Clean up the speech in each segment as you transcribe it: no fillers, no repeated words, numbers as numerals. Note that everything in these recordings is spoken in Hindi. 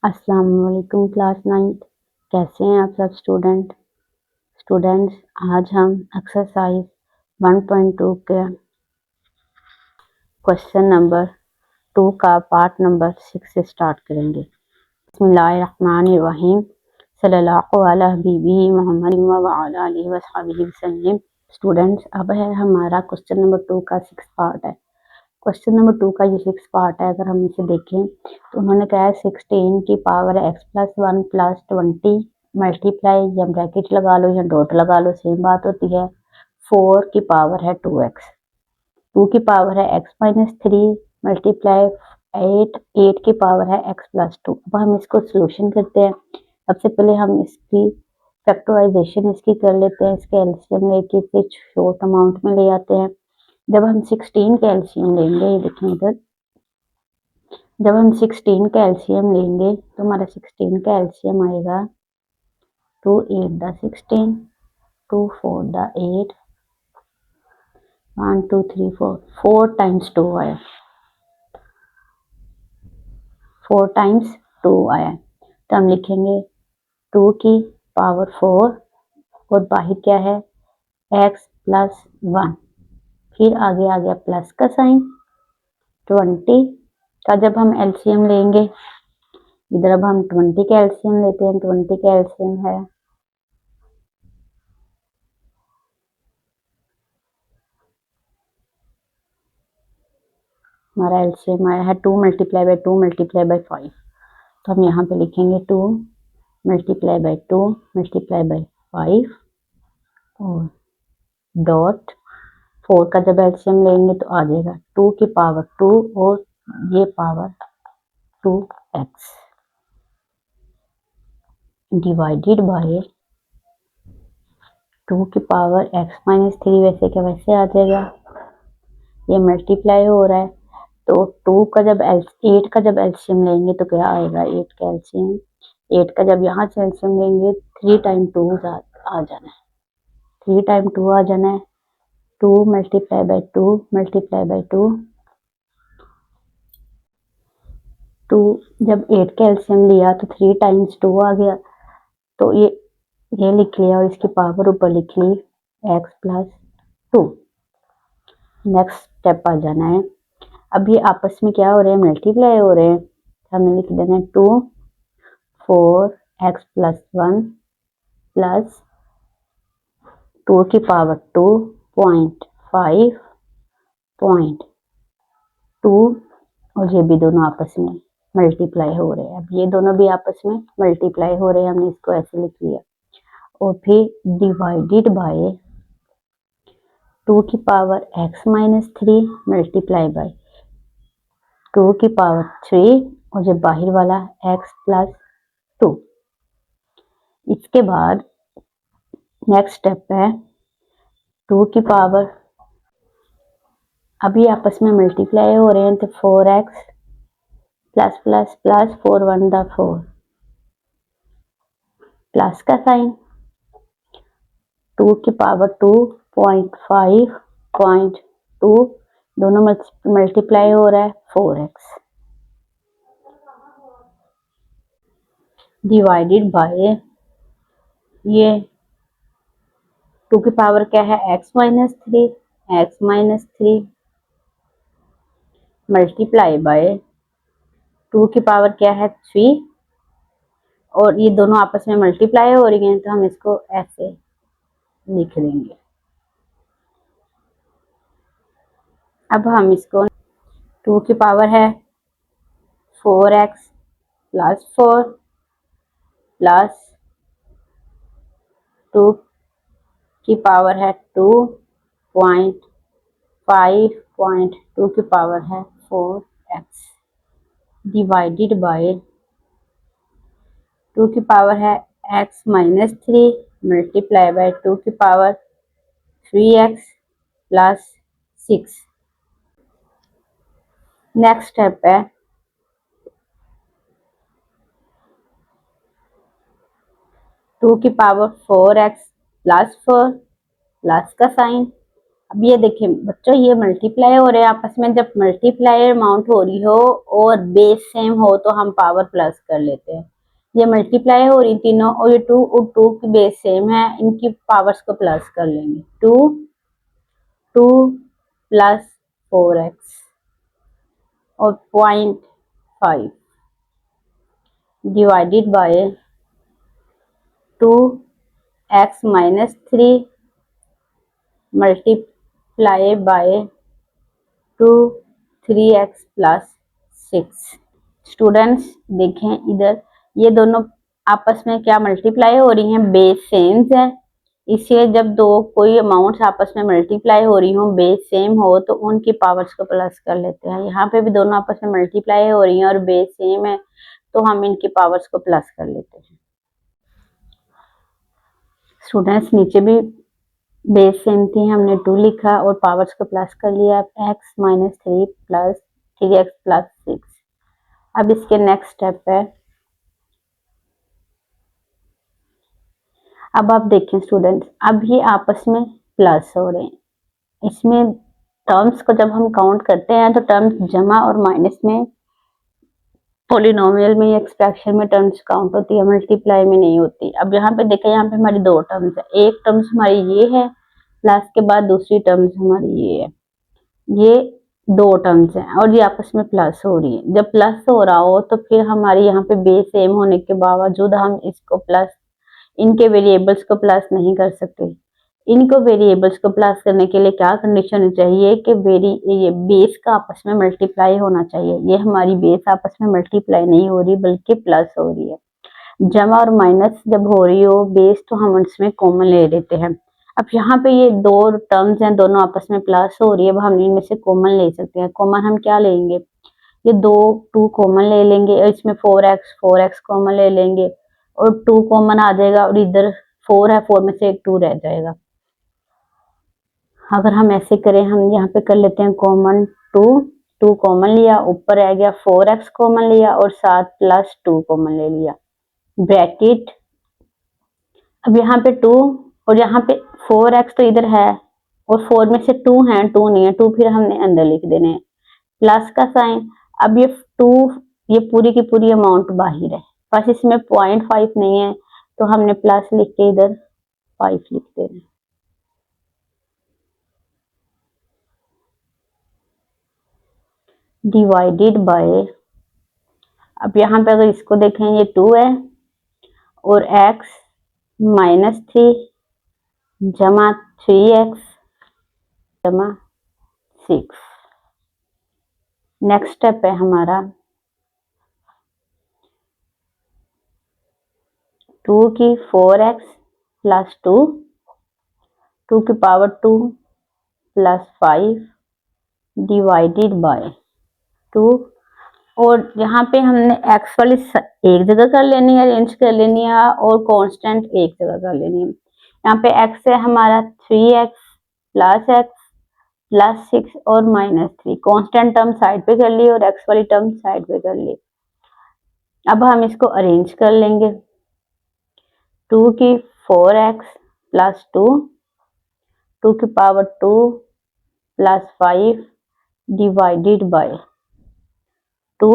अस्सलाम वालेकुम क्लास 9th। कैसे हैं आप सब स्टूडेंट्स। आज हम एक्सरसाइज 1.2 के क्वेश्चन नंबर 2 का पार्ट नंबर 6 से स्टार्ट करेंगे। बिस्मिल्लाहिर्रहमानिर्रहीम। सल्लल्लाहु अला हबीबी मोहम्मद व अला आलिहि व अस्हाबिहि वसल्लम। स्टूडेंट्स, अब है हमारा क्वेश्चन नंबर 2 का 6 पार्ट है। क्वेश्चन नंबर 2 का ये 6 पार्ट है। अगर हम इसे देखें तो उन्होंने कहा है 16 की power x plus 1 plus 20 multiply, या ब्रैकेट लगा लो या डॉट लगा लो, सेम बात होती है। 4 की पावर है 2x, 2 की पावर है x माइनस 3 मल्टीप्लाई 8, 8 की पावर है x प्लस 2। अब हम इसको सोल्यूशन करते हैं। सबसे पहले हम इसकी फैक्टराइजेशन इसकी कर लेते हैं। इसके एलसीएम लेके इसे शॉर्ट अमाउंट में ले आते हैं। जब हम 16 का एलसीएम लेंगे, ये देखें इधर, जब हम 16 का एलसीएम लेंगे तो हमारा 16 का एलसीएम आएगा 2 8 द 16, 2 4 द 8, 1 2 3 4, 4 टाइम्स 2 आया, 4 टाइम्स 2 आया। तो हम लिखेंगे 2 की पावर 4 और बाहर क्या है x प्लस 1, फिर आगे आ गया प्लस का साइन। 20 का जब हम एलसीएम लेंगे, इधर अब हम 20 का एलसीएम लेते हैं। 20 का एलसीएम है हमारा एलसीएम आया है 2 मल्टीप्लाई बाई 2 मल्टीप्लाई बाई 5। तो हम यहाँ पे लिखेंगे 2 मल्टीप्लाई बाई 2 मल्टीप्लाई बाई 5 और डॉट 4 का जब एलसीएम लेंगे तो आ जाएगा 2 की पावर 2 और ये पावर 2x डिवाइडेड बाय 2 की पावर x माइनस 3, वैसे क्या वैसे आ जाएगा, ये मल्टीप्लाई हो रहा है। तो 2 का जब 8 का जब एलसीएम लेंगे तो क्या आएगा, 8 का एलसीएम, 8 का जब यहाँ से एलसीएम लेंगे 3 टाइम 2 आ जाना है, 3 टाइम 2 आ जाना है। 2 मल्टीप्लाई बाई 2 मल्टीप्लाई बाई 2, 2 जब 8 का एलसीएम लिया तो 3 टाइम्स 2 आ गया, तो ये लिख लिया और इसकी पावर ऊपर लिख ली x प्लस 2। नेक्स्ट स्टेप आ जाना है। अब ये आपस में क्या हो रहे हैं, मल्टीप्लाई हो रहे हैं। हमने लिख देना है 2 4x प्लस 1 प्लस 2 की पावर 2.5.2, और ये भी दोनों आपस में मल्टीप्लाई हो रहे हैं। अब ये दोनों भी आपस में मल्टीप्लाई हो रहे हैं, हमने इसको ऐसे लिख लिया। और फिर डिवाइडेड बाय 2 की power x minus 3 multiply by 2 की पावर 3 और जो बाहर वाला x प्लस 2। इसके बाद नेक्स्ट स्टेप है 2 की पावर, अभी आपस में मल्टीप्लाई हो रहे हैं तो 4x plus plus plus 4 1 the 4, plus का साइन, 2 की पावर 2.5.2, दोनों मल्टीप्लाई हो रहा है 4x डिवाइडेड बाय ये 2 की पावर क्या है x माइनस 3 मल्टीप्लाई बाय 2 की पावर क्या है 3, और ये दोनों आपस में मल्टीप्लाई हो रही हैं तो हम इसको ऐसे लिख देंगे। अब हम इसको 2 की पावर है 4x प्लस 4 प्लस 2 की पावर है 2.5.2 की पावर है 4x डिवाइडेड बाय 2 की पावर है x माइनस 3 मल्टीप्लाई बाय 2 की power 3x plus 6। Next step है 2 की पावर 4x प्लस 4 प्लस का साइन, अब ये देखिए बच्चों, ये मल्टीप्लाई हो रहे हैं आपस में। जब मल्टीप्लाई अमाउंट हो रही हो और बेस सेम हो तो हम पावर प्लस कर लेते हैं। ये मल्टीप्लाई हो रही तीनों और ये 2 और 2 की बेस सेम है, इनकी पावर्स को प्लस कर लेंगे। 2 2 प्लस 4x और 0.5 divided by 2x minus 3 multiply by 2 3x plus 6। Students देखें इधर, ये दोनों आपस में क्या मल्टीप्लाई हो रही हैं, बेस सेम है। इसलिए जब दो कोई अमाउंट्स आपस में मल्टीप्लाई हो रही हो, बेस सेम हो, तो उनकी पावर्स को प्लस कर लेते हैं। यहाँ पे भी दोनों आपस में मल्टीप्लाई हो रही हैं और बेस सेम है, तो हम इनकी पावर्स को प्लस कर लेते हैं। स्टूडेंट्स नीचे भी बेस सेम थी, हमने 2 लिखा और पावर्स को प्लस कर लिया। x minus 3 plus 3x plus 6। अब इसके नेक्स्ट स्टेप है, अब आप देखें स्टूडेंट्स, अब ये आपस में प्लस हो रहे हैं। इसमें टर्म्स को जब हम काउंट करते हैं तो टर्म्स जमा और माइनस में, पॉलिनोमियल में या एक्सप्रेशन में टर्म्स काउंट होती है, मल्टीप्लाई में नहीं होती। अब यहाँ पे देखें, यहाँ पे हमारी 2 टर्म्स है। एक टर्म्स हमारी ये है, प्लस के बाद दूसरी टर्म्स हमारी ये है। ये 2 टर्म्स हैं और ये आपस में प्लस हो रही है। जब प्लस हो रहा हो तो फिर हमारी यहाँ पे बेस सेम होने के बावजूद हम इसको प्लस, इनके वेरिएबल्स को प्लस नहीं कर सकते। इनको वेरिएबल्स को प्लस करने के लिए क्या कंडीशन चाहिए कि ये बेस का आपस में मल्टीप्लाई होना चाहिए। ये हमारी बेस आपस में मल्टीप्लाई नहीं हो रही बल्कि प्लस हो रही है। जमा और माइनस जब हो रही हो बेस, तो हम उसमें कॉमन ले लेते हैं। अब यहाँ पे ये 2 टर्म्स हैं, दोनों आपस में प्लस हो रही है। अब हम इनमें से कॉमन ले सकते हैं। कॉमन हम क्या लेंगे, ये 2 कॉमन ले लेंगे और इसमें 4x कॉमन ले लेंगे और 2 कॉमन आ जाएगा और इधर 4 है, 4 में से एक 2 रह जाएगा। अगर हम ऐसे करें, हम यहाँ पे कर लेते हैं कॉमन 2 कॉमन लिया, ऊपर रह गया 4x कॉमन लिया और साथ प्लस 2 कॉमन ले लिया, ब्रैकेट। अब यहाँ पे 2 और यहाँ पे 4x तो इधर है और 4 में से 2 है, 2 नहीं है, 2 फिर हमने अंदर लिख देने हैं, प्लस का साइन। अब ये 2, ये पूरी की पूरी अमाउंट बाहर है, बस इसमें 0.5 नहीं है तो हमने प्लस लिख के इधर 5 लिख देना। डिवाइडेड बाय, अब यहाँ पे अगर इसको देखें, ये 2 है और x माइनस 3 जमा 3x जमा 6। नेक्स्ट स्टेप है हमारा 2 की 4x प्लस 2, 2 की पावर 2 प्लस 5 डिवाइडेड बाय 2। और यहाँ पे हमने x वाली एक जगह कर लेनी है, अरेंज कर लेनी है, और कांस्टेंट एक जगह कर लेनी है। यहाँ पे x है हमारा 3x प्लस x प्लस 6 और माइनस 3। कांस्टेंट टर्म साइड पे कर ली और x वाली टर्म साइड पे कर ली। अब हम इसको अरेंज कर लेंगे। 2 की 4x प्लस 2, 2 की पावर 2 प्लस 5 डिवाइडेड बाय 2।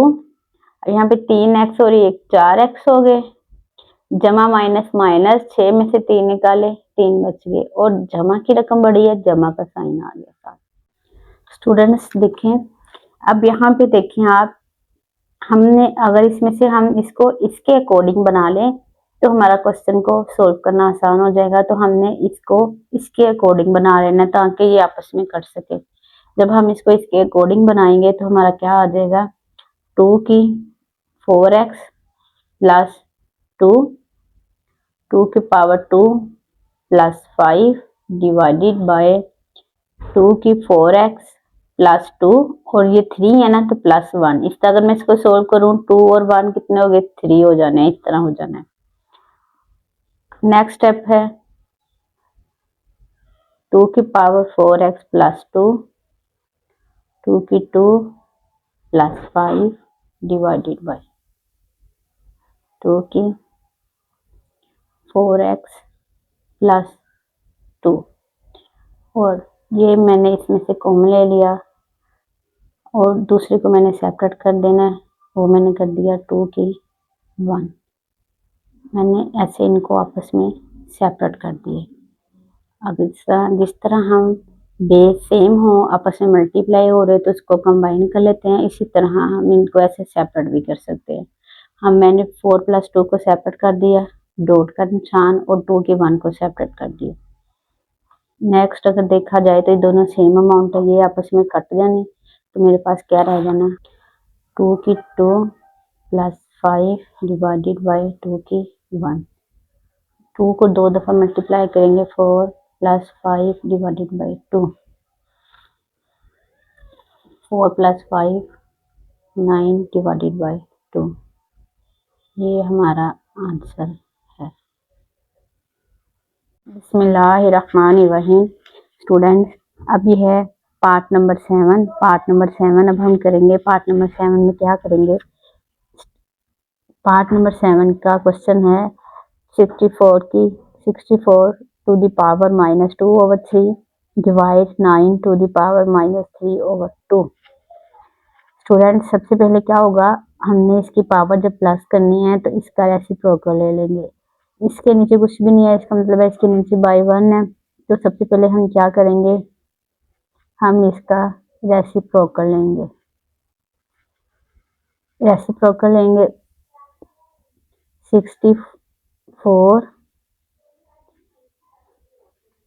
यहाँ पे 3x और एक 4x हो गए, जमा माइनस माइनस, 6 में से 3 निकाले, 3 बच गए और जमा की रकम बढ़ी है, जमा का साइन आ गया साथ। स्टूडेंट्स देखें, अब यहाँ पे देखें आप, हमने अगर इसमें से हम इसको इसके अकॉर्डिंग बना लें तो हमारा क्वेश्चन को सॉल्व करना आसान हो जाएगा। तो हमने इसको इसके अकॉर्डिंग बना लेना ताकि ये आपस में कर सके। जब हम इसको इसके अकॉर्डिंग बनाएंगे तो हमारा क्या आ जाएगा, 2 की 4x प्लस 2, 2 की पावर 2 प्लस 5 डिवाइडेड बाय 2 की 4x प्लस 2 और ये 3 है ना तो प्लस 1। इस तरह अगर मैं इसको सोल्व करूं, 2 और 1 कितने हो गए, 3 हो जाने हैं, इस तरह हो जाना है। नेक्स्ट स्टेप है 2 की पावर 4x प्लस 2, 2 की 2 प्लस 5 डिवाइडेड बाय 2 की 4x प्लस 2 और ये मैंने इसमें से कॉमन ले लिया और दूसरे को मैंने सेपरेट कर देना है, वो मैंने कर दिया 2 की 1। मैंने ऐसे इनको आपस में सेपरेट कर दिए। अब जिस तरह हम बेस सेम हो आपस में मल्टीप्लाई हो रहे तो इसको कंबाइन कर लेते हैं, इसी तरह हम इनको ऐसे सेपरेट भी कर सकते हैं। मैंने 4 + 2 को सेपरेट कर दिया, डॉट का निशान, और 2 की 1 को सेपरेट कर दिया। नेक्स्ट अगर देखा जाए तो ये दोनों सेम अमाउंट है, ये आपस में कट जाने, तो मेरे पास क्या रह जाना, 2 की 2 + 5 डिवाइडेड बाय 2 की 1। 2 को 2 दफ़ा मल्टीप्लाई करेंगे, 4 + 5 डिवाइडेड बाय 2। 4 + 5 9 divided by 2। ये हमारा आंसर है। बिस्मिल्लाहिर्रहमानिर्रहीम। स्टूडेंट्स, अब ये है पार्ट नंबर 7। पार्ट नंबर 7 अब हम करेंगे। पार्ट नंबर 7 में क्या करेंगे, पार्ट नंबर 7 का क्वेश्चन है 64 to the power -2/3 divide 9 to the power -3/2। Students, सबसे पहले क्या होगा, हमने इसकी पावर जब प्लस करनी है तो इसका रेसिप्रोकल ले लेंगे। इसके नीचे कुछ भी नहीं है, इसका मतलब है इसके नीचे बाई 1 है। तो सबसे पहले हम क्या करेंगे, हम इसका रेसिप्रोकल लेंगे। रेसिप्रोकल लेंगे 64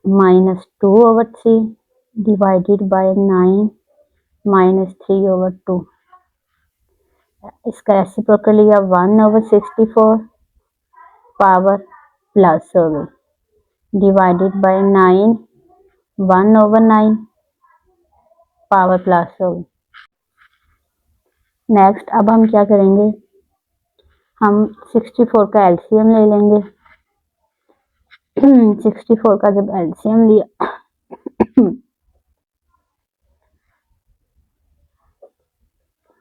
-2/3 डिवाइडेड बाय 9 -3/2। इसका रेसिप्रोकल लिया 1/64 पावर प्लस हो गई डिवाइडेड बाय 9 1/9 पावर प्लस हो गई। नेक्स्ट अब हम क्या करेंगे, हम 64 का एलसीएम ले लेंगे। 64 का जब एलसीएम लिया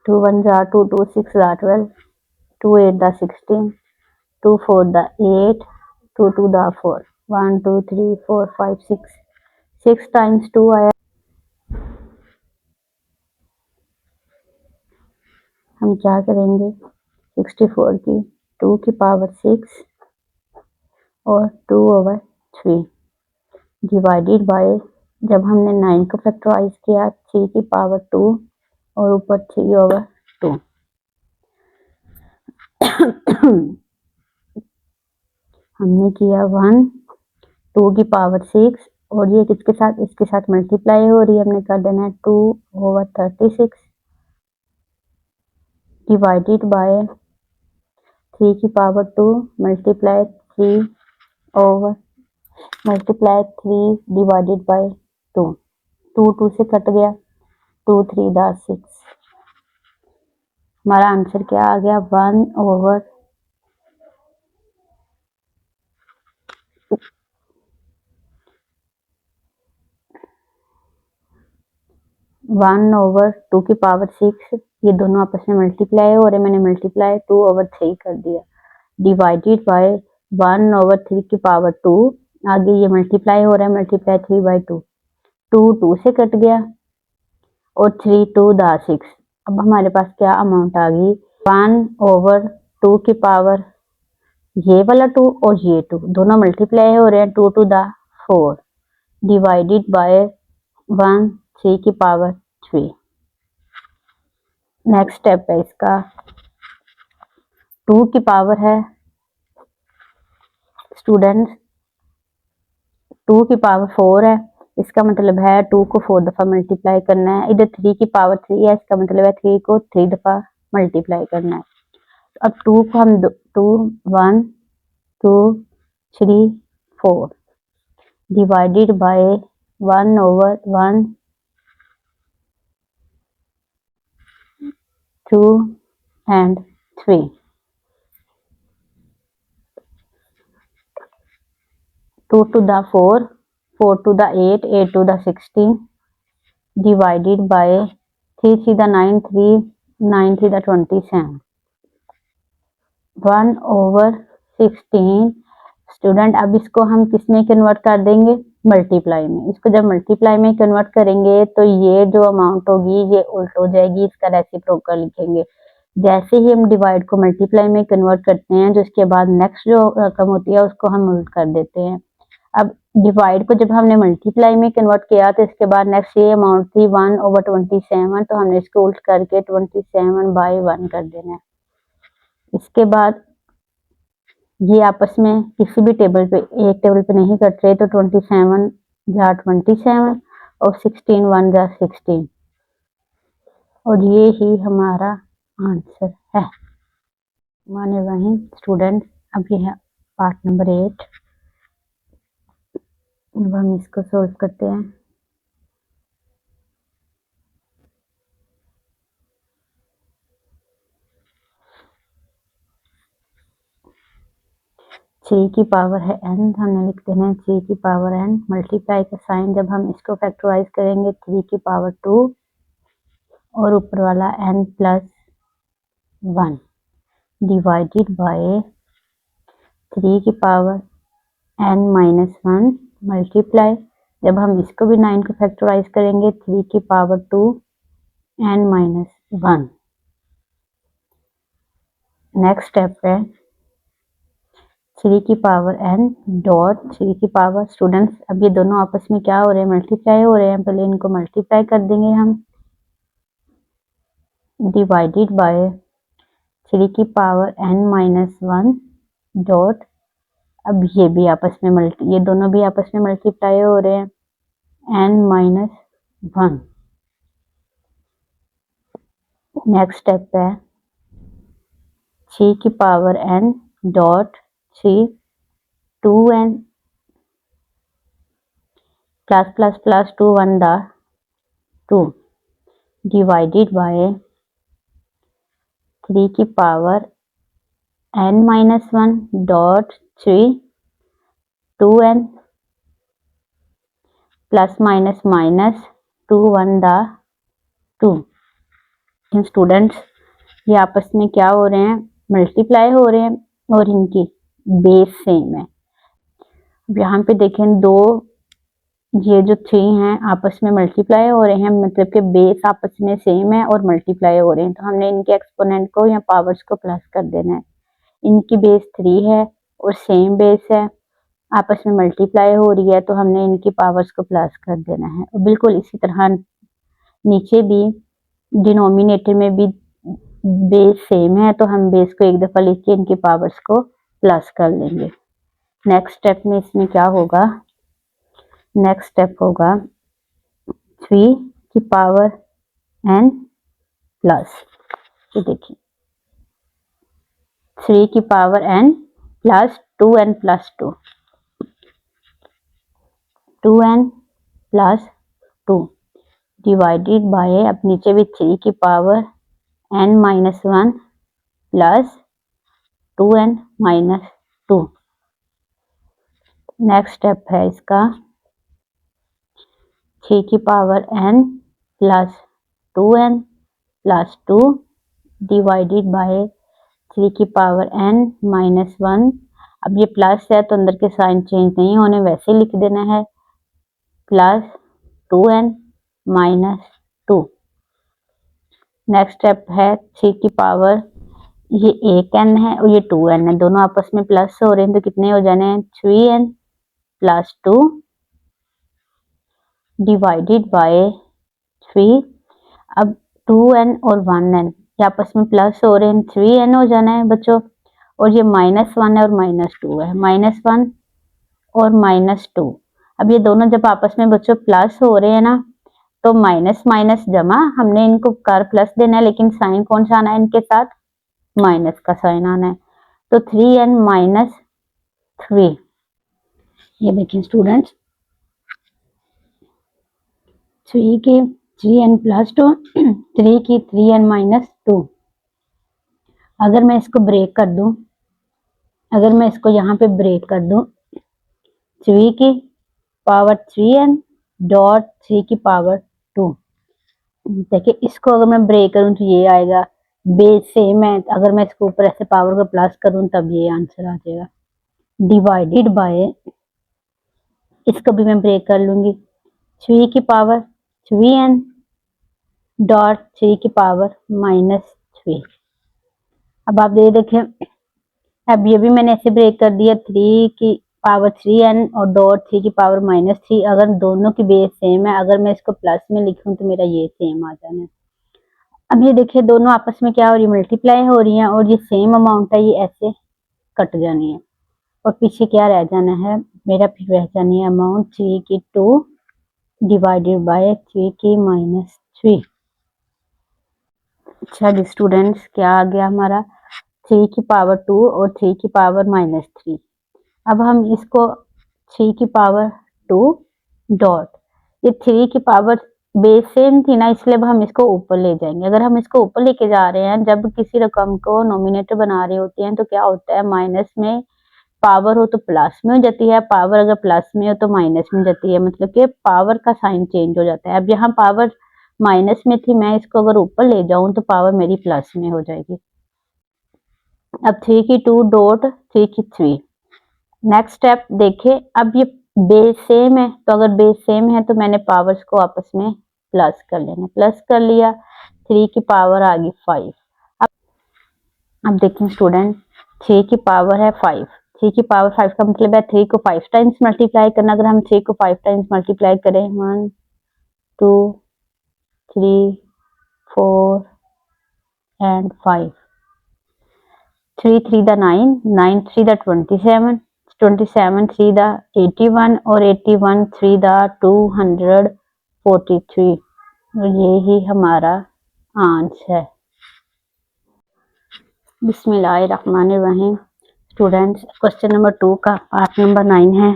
2 1 जा 2 2 6 जा 12 2 8 दा 16 2 4 दा 8 2 2 दा 4 1 2 3 4 5 6 टाइम्स 2 आया। हम क्या करेंगे, 64 की 2 की पावर 6 और 2/3 डिवाइडेड बाय, जब हमने 9 को फैक्टराइज किया 3 की पावर 2 और ऊपर 3/2। हमने किया 1 2 की पावर 6 और ये किसके साथ, इसके साथ मल्टीप्लाई हो रही है, हमने कर देना है 2/36 डिवाइडेड बाय 3 की पावर 2 मल्टीप्लाई 3 डिवाइडेड बाय 2। 2 2 से कट गया, 2 3 दा 6। हमारा आंसर क्या आ गया, 1/1/3 की पावर 6। ये दोनों आपस में मल्टीप्लाई हो रहे, मैंने मल्टीप्लाई 2/3 कर दिया डिवाइडेड बाय 1/3 की पावर 2। आगे ये मल्टीप्लाई हो रहा है, मल्टीप्लाई 3/2। 2 2 से कट गया और 3 2 दा 6। अब हमारे पास क्या अमाउंट आ गई, 1/2 की पावर, ये वाला 2 और ये 2 दोनों मल्टीप्लाई हो रहे हैं, 2 2 दा 4 डिवाइडेड बाय 1 3 की पावर 3। नेक्स्ट स्टेप है इसका, 2 की पावर है स्टूडेंट्स, 2 की पावर 4 है, इसका मतलब है 2 को 4 दफ़ा मल्टीप्लाई करना है। इधर 3 की पावर 3 है, इसका मतलब है 3 को 3 दफ़ा मल्टीप्लाई करना है। अब 2 को हम 2 1 2 3 4 divided by 1/1 2 and 3। 2 to the 4 4 to the 8 8 to the 16 divided by 3 3 the 9 3 9 3 the 27 1/16। Student, अब इसको हम किस में कन्वर्ट कर देंगे, मल्टीप्लाई में। इसको जब मल्टीप्लाई में कन्वर्ट करेंगे तो ये जो अमाउंट होगी ये उल्ट हो जाएगी, इसका रेसिप्रोकल लिखेंगे। जैसे ही हम डिवाइड को मल्टीप्लाई में कन्वर्ट करते हैं, जो इसके बाद नेक्स्ट जो रकम होती है उसको हम उल्ट कर देते हैं। अब डिवाइड को जब हमने मल्टीप्लाई में कन्वर्ट किया तो इसके बाद नेक्स्ट ये अमाउंट थी 1/27, तो हमने इसको उल्ट करके 27/1 कर देना है। इसके बाद ये आपस में किसी भी टेबल पे, एक टेबल पे नहीं कट रहे, तो 27 जा 27 और 16 1 जा 16, और ये ही हमारा आंसर है। माने वही स्टूडेंट, अब ये है पार्ट नंबर 8। अब हम इसको सोल्व करते हैं। थ्री की पावर है n, हमने लिख देना है 3 की पावर n। मल्टीप्लाई का साइन जब हम इसको फैक्टराइज करेंगे 3 की पावर 2 और ऊपर वाला n प्लस 1 डिवाइडेड बाय 3 की पावर n माइनस 1 मल्टीप्लाई जब हम इसको भी 9 को फैक्टराइज करेंगे 3 की power 2 n minus 1। Next step है 3 की पावर n डॉट 3 की पावर, स्टूडेंट्स अब ये दोनों आपस में क्या हो रहे हैं, मल्टीप्लाई हो रहे हैं। पहले इनको मल्टीप्लाई कर देंगे हम, डिवाइडेड बाय 3 की पावर n माइनस 1 डॉट, अब ये भी आपस में ये दोनों भी आपस में मल्टीप्लाई हो रहे हैं n माइनस 1। नेक्स्ट स्टेप है 3 की power n dot 3 2n plus plus plus 2 1 दा 2 डिवाइडेड बाय 3 की power n minus 1 dot 3 2n plus minus minus 2 1 दा 2। स्टूडेंट्स ये आपस में क्या हो रहे हैं, मल्टीप्लाई हो रहे हैं और इनकी बेस सेम है। अब यहाँ पे देखें दो, ये जो 3 हैं आपस में मल्टीप्लाई हो रहे हैं, मतलब कि बेस आपस में सेम है और मल्टीप्लाई हो रहे हैं, तो हमने इनके एक्सपोनेंट को या पावर्स को प्लस कर देना है। इनकी बेस 3 है और सेम बेस है, आपस में मल्टीप्लाई हो रही है, तो हमने इनकी पावर्स को प्लस कर देना है। और बिल्कुल इसी तरह नीचे भी डिनोमिनेटर में भी बेस सेम है, तो हम बेस को एक दफ़ा लिख के इनकी पावर्स को प्लस कर लेंगे। नेक्स्ट स्टेप में इसमें क्या होगा, नेक्स्ट स्टेप होगा 3 की पावर n प्लस, ये देखिए 3 की power n plus 2n plus 2 2n plus 2 divided by, अब नीचे भी 3 की power n minus 1 plus 2n minus 2। Next step है इसका 3 की power n plus 2n plus 2 divided by 3 की पावर n माइनस 1। अब ये प्लस है तो अंदर के साइन चेंज नहीं होने, वैसे लिख देना है plus 2n minus 2। Next step है 3 की पावर, ये एक n है और ये 2n है, दोनों आपस में प्लस हो रहे हैं, तो कितने हो जाने हैं 3n प्लस 2 डिवाइडेड बाय 3। अब 2n और 1n ये आपस में प्लस हो रहे हैं, 3n हो जाना है बच्चों, और ये माइनस 1 है और माइनस 2 है, माइनस 1 और माइनस 2। अब ये दोनों जब आपस में बच्चों प्लस हो रहे हैं ना, तो माइनस माइनस जमा, हमने इनको कर प्लस देना है, लेकिन साइन कौन सा आना है इनके साथ, माइनस का साइन आना है, तो 3n माइनस 3। ये देखिए स्टूडेंट्स 3 की 3n प्लस 2 3 की 3n माइनस 2। अगर मैं इसको ब्रेक कर दूं, अगर मैं इसको यहाँ पे ब्रेक कर दूं 3 की पावर 3n डॉट 3 की पावर 2, देखिए इसको अगर मैं ब्रेक करूं तो ये आएगा, बेस सेम है, अगर मैं इसको ऊपर ऐसे पावर को प्लस करूं तब ये आंसर आ जाएगा। डिवाइडेड बाय इसको भी मैं ब्रेक कर लूंगी। 3 की पावर 3n डॉट 3 की पावर -3। अब आप ये देखें, अब ये भी मैंने ऐसे ब्रेक कर दिया, 3 की पावर 3n और डॉट 3 की पावर -3। अगर दोनों की बेस सेम है, अगर मैं इसको प्लस में लिखूं तो मेरा ये सेम आ जाना है। अब ये देखिए दोनों आपस में क्या हो रही है, मल्टीप्लाई हो रही हैं, और ये सेम अमाउंट है, ये ऐसे कट जानी है, और पीछे क्या रह जाना है मेरा, फिर रह जानी है अमाउंट 3 की 2 डिवाइडेड बाय 3 की -3। अच्छा जी स्टूडेंट्स, क्या आ गया हमारा 3 की पावर 2 और 3 की पावर -3। अब हम इसको 3 की पावर 2 डॉट, ये 3 की पावर बेस सेम थी ना, इसलिए अब हम इसको ऊपर ले जाएंगे। अगर हम इसको ऊपर लेके जा रहे हैं, जब किसी रकम को नोमिनेटर बना रहे होते हैं तो क्या होता है, माइनस में पावर हो तो प्लस में हो जाती है, पावर अगर प्लस में हो तो माइनस में हो जाती है, मतलब कि पावर का साइन चेंज हो जाता है। अब यहाँ पावर माइनस में थी, मैं इसको अगर ऊपर ले जाऊं तो पावर मेरी प्लस में हो जाएगी। अब 3 की 2 डॉट 3 की 3। नेक्स्ट स्टेप देखें, अब ये बेस सेम है, तो अगर बेस सेम है तो मैंने पावर्स को आपस में प्लस कर लेना, प्लस कर लिया, 3 की पावर आ गई 5। अब देखें स्टूडेंट, 3 की पावर है 5, 3 की पावर 5 का मतलब है 3 को 5 टाइम्स मल्टीप्लाई करना। अगर हम 3 को 5 टाइम्स मल्टीप्लाई करें, 1 2 3 4 एंड 5, 3 3 द 9, 9 3 द 27, 27 3 द 81 और 81 3 द 243। और ये ही हमारा आंसर है। बिस्मिल्लाहिर्रहमानिर्रहीम। स्टूडेंट्स, क्वेश्चन नंबर 2 का पार्ट नंबर 9 है।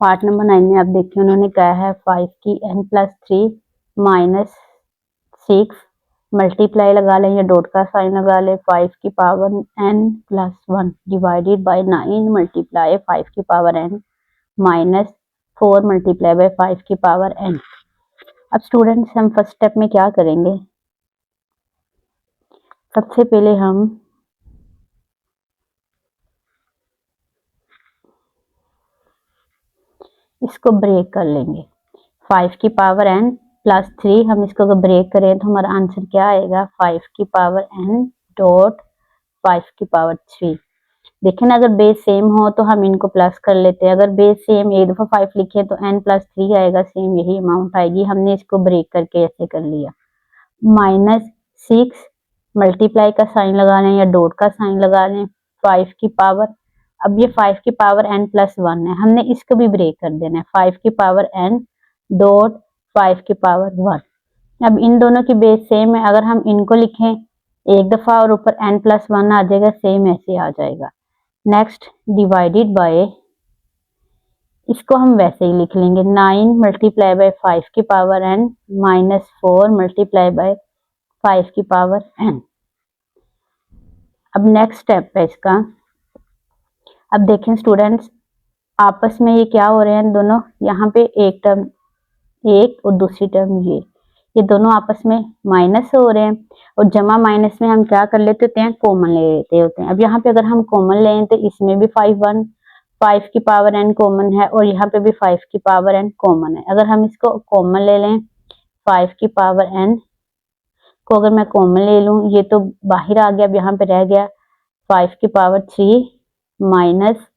पार्ट नंबर 9 में आप देखिए उन्होंने कहा है 5 की n+3 -6 मल्टीप्लाई लगा लें या डॉट का साइन लगा लें, 5 की power n+1 divided by 9 multiply 5 की पावर n -4 मल्टीप्लाई बाय 5 की पावर n। अब स्टूडेंट्स हम फर्स्ट स्टेप में क्या करेंगे, सबसे पहले हम इसको ब्रेक कर लेंगे। 5 की पावर n +3, हम इसको अगर ब्रेक करें तो हमारा आंसर क्या आएगा, 5 की पावर n डॉट 5 की पावर 3। देखें ना, अगर बेस सेम हो तो हम इनको प्लस कर लेते हैं, अगर बेस सेम एक दफा 5 लिखे तो n+3 आएगा, सेम यही अमाउंट आएगी। हमने इसको ब्रेक करके ऐसे कर लिया, -6 मल्टीप्लाई का साइन लगा लें या डॉट का साइन लगा लें, 5 की पावर, अब ये 5 की पावर n+1 है, हमने इसको भी ब्रेक कर देना है, 5 की पावर n डॉट 5 की पावर 1। अब इन दोनों की बेस सेम है, अगर हम इनको लिखें एक दफा और ऊपर n+1 आ जाएगा, सेम ऐसे आ जाएगा। नेक्स्ट डिवाइडेड बाय, इसको हम वैसे ही लिख लेंगे, 9 मल्टीप्लाई बाय 5 की पावर n -4 मल्टीप्लाई बाय 5 की पावर n। अब नेक्स्ट स्टेप है इसका। अब देखें स्टूडेंट्स, आपस में ये क्या हो रहे हैं दोनों, यहाँ पे एक टर्म एक और दूसरी टर्म ये दोनों आपस में माइनस हो रहे हैं, और जमा माइनस में हम क्या कर लेते होते हैं, कॉमन ले लेते होते हैं। अब यहाँ पे अगर हम कॉमन लें तो इसमें भी 5 की पावर n कॉमन है, और यहाँ पे भी 5 की पावर n कॉमन है। अगर हम इसको कॉमन ले लें, 5 की पावर n को अगर मैं कॉमन ले लूं, ये तो बाहर आ गया, अब यहाँ पे रह गया 5 की पावर 3 माइनस,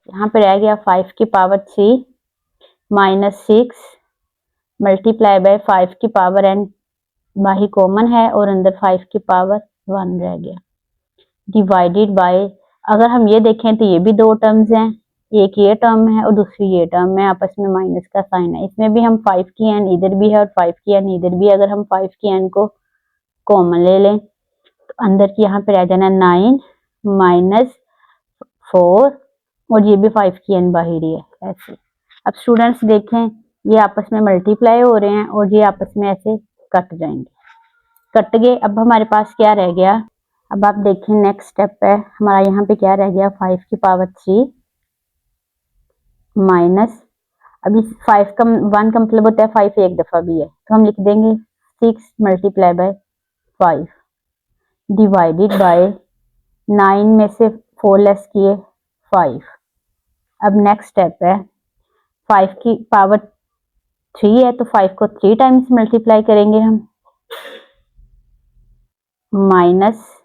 यहाँ पे रह गया 5 की पावर 3 -6 मल्टीप्लाई बाय 5 की पावर n, बाहर कॉमन है और अंदर 5 की पावर 1 रह गया, डिवाइडेड बाय, अगर हम ये देखें तो ये भी दो टर्म्स हैं, एक ये टर्म है और दूसरी ये टर्म है, आपस में माइनस का साइन है। इसमें भी हम 5 की n इधर भी है और 5 की n इधर भी है। अगर हम 5 की n को कॉमन ले लें तो अंदर की यहाँ पे रह जाना 9 -4, और ये भी 5 की n बाहर ही है ऐसे। अब स्टूडेंट्स देखें, ये आपस में मल्टीप्लाई हो रहे हैं और ये आपस में ऐसे कट जाएंगे, कट गए। अब हमारे पास क्या रह गया, अब आप देखें नेक्स्ट स्टेप है हमारा, यहाँ पे क्या रह गया, 5 की पावर 3 माइनस, अब इस 5 का 1 का मतलब होता है 5 एक दफा भी है, तो हम लिख देंगे 6 मल्टीप्लाई बाय 5 डिवाइडेड बाय 9 में से 4 लेस किए 5। अब नेक्स्ट स्टेप है, 5 की पावर 3 है तो 5 को 3 टाइम्स मल्टीप्लाई करेंगे हम, माइनस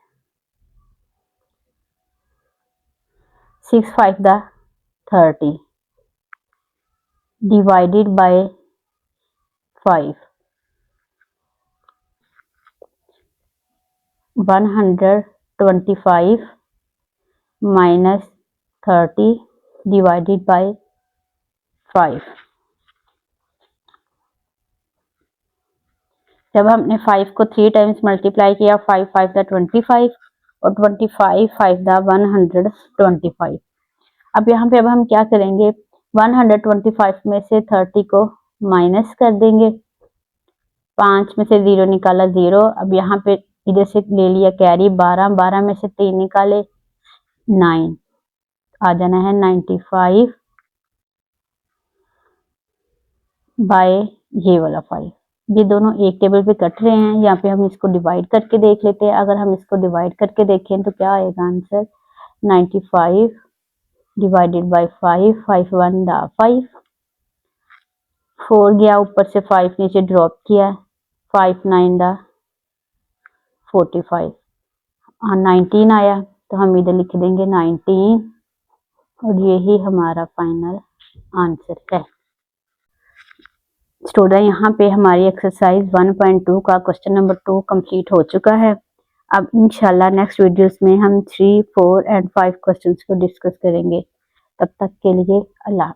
6 5 दा 30 divided by 5, 125 minus 30 divided by 5। जब हमने 5 को 3 टाइम्स मल्टीप्लाई किया, 5 5 दा 25 और 25 5 दा 125। अब यहाँ पे अब हम क्या करेंगे, 125 में से 30 को माइनस कर देंगे, 5 में से 0 निकाला 0। अब यहाँ पे इधर से ले लिया कैरी 12, 12 में से 3 निकाले 9, आ जाना है 95 बाय ये वाला 5। ये दोनों एक टेबल पे कट रहे हैं, यहाँ पे हम इसको डिवाइड करके देख लेते हैं। अगर हम इसको डिवाइड करके देखें तो क्या आएगा आंसर, 95 डिवाइडेड बाय 5, 5 1 दा 5, 4 गया ऊपर से 5 नीचे ड्रॉप किया, 5 9 दा 45, 19 आया तो हम इधर लिख देंगे 19 और यही हमारा फाइनल आंसर है। स्टूडेंट, यहाँ पे हमारी एक्सरसाइज 1.2 का क्वेश्चन नंबर 2 कंप्लीट हो चुका है। अब इंशाल्लाह नेक्स्ट वीडियोस में हम 3, 4 एंड 5 क्वेश्चंस को डिस्कस करेंगे। तब तक के लिए अल्लाह।